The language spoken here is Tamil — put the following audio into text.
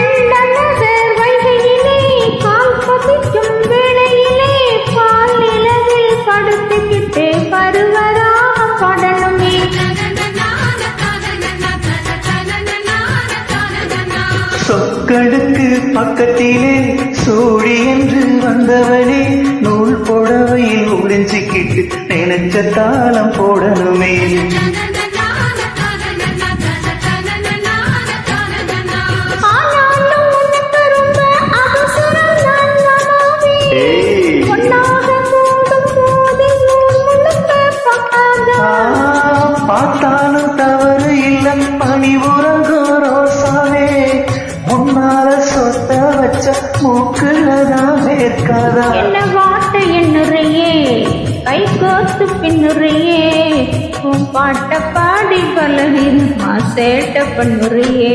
அண்ணநகர் வைகையிலே கால் பதிக்கும் வேளையிலே பால் நிலவில் படுத்துக்கிட்டு பருவராக பாடணுமே. சொற்களுக்கு பக்கத்திலே சூழி என்று வந்தவனே நூல் புடவையில் ஒளிஞ்சிக்கிட்டு நினைச்ச தாளம் போடணுமே. பார்த்தாலும் தவறு இல்லை பணி உறங்கும் ரோசாவே முன்னால சொத்த வச்ச மூக்குலதான் வேர்க்காதா. என்ன வாட்ட என்னுறையே கை கோத்து பின்னுறையே உன் பாட்ட பாடி பலகின் சேட்ட பண்ணுறையே.